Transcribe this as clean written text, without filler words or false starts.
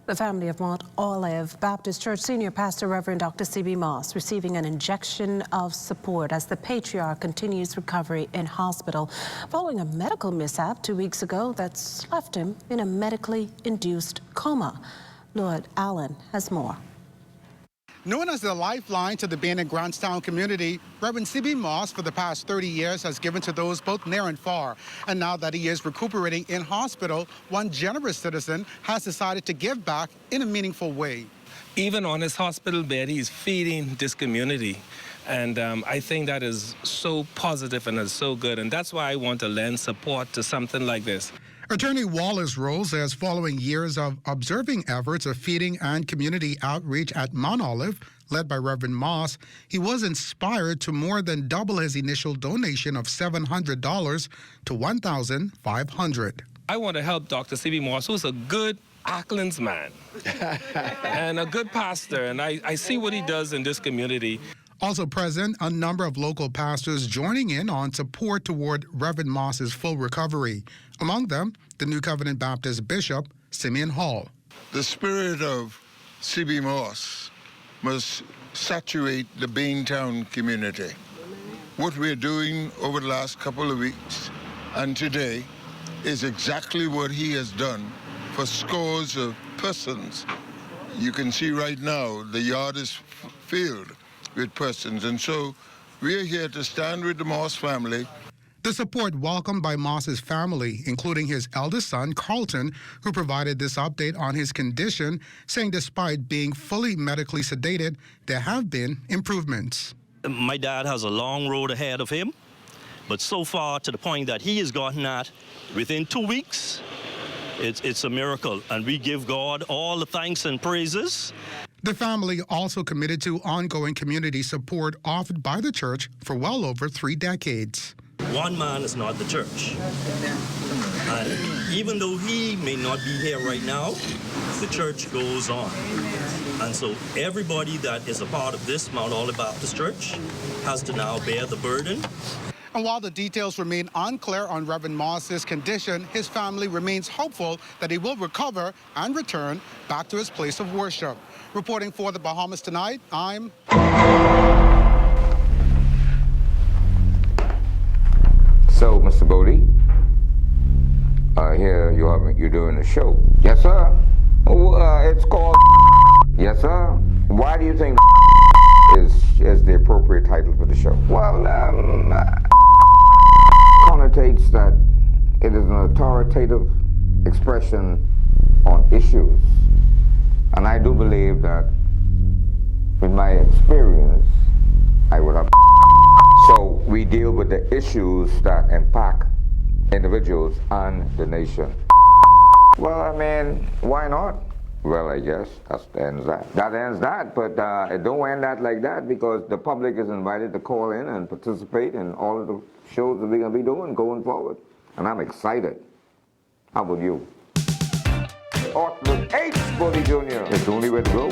The family of Mount Olive Baptist Church Senior Pastor Reverend Dr. C.B. Moss receiving an injection of support as the patriarch continues recovery in hospital following a medical mishap 2 weeks ago that's left him in a medically induced coma. Lord Allen has more. Known as the lifeline to the Bain and Grantstown community, Reverend C.B. Moss for the past 30 years has given to those both near and far. And now that he is recuperating in hospital, one generous citizen has decided to give back in a meaningful way. Even on his hospital bed, he's feeding this community. And I think that is so positive and is so good. And that's why I want to lend support to something like this. Attorney Wallace Rolle says following years of observing efforts of feeding and community outreach at Mount Olive, led by Reverend Moss, he was inspired to more than double his initial donation of $700 to $1,500. I want to help Dr. C.B. Moss, who's a good Acklands man and a good pastor, and I see what he does in this community. Also present, a number of local pastors joining in on support toward Reverend Moss's full recovery. Among them, the New Covenant Baptist Bishop, Simeon Hall. The spirit of C.B. Moss must saturate the Baintown community. What we're doing over the last couple of weeks and today is exactly what he has done for scores of persons. You can see right now the yard is filled with persons, and so we're here to stand with the Moss family. The support welcomed by Moss's family, including his eldest son, Carlton, who provided this update on his condition, saying despite being fully medically sedated, there have been improvements. My dad has a long road ahead of him, but so far to the point that he has gotten at within 2 weeks, it's a miracle, and we give God all the thanks and praises. The family also committed to ongoing community support offered by the church for well over 3 decades. One man is not the church. And even though he may not be here right now, the church goes on. And so everybody that is a part of this Mount Olive Baptist Church has to now bear the burden. And while the details remain unclear on Reverend Moss's condition, his family remains hopeful that he will recover and return back to his place of worship. Reporting for the Bahamas Tonight, I'm... So, Mr. Bodie, here you're doing a show. Yes, sir. It's called... Yes, sir. Why do you think is the appropriate title for the show? Well, connotates that it is an authoritative expression on issues. And I do believe that, in my experience, I would have. So we deal with the issues that impact individuals and the nation. Well, I mean, why not? Well, I guess that ends that. That ends that, but it don't end that like that, because the public is invited to call in and participate in all of the shows that we're going to be doing going forward. And I'm excited. How about you? With H. Bodie Jr. It's the only way to go.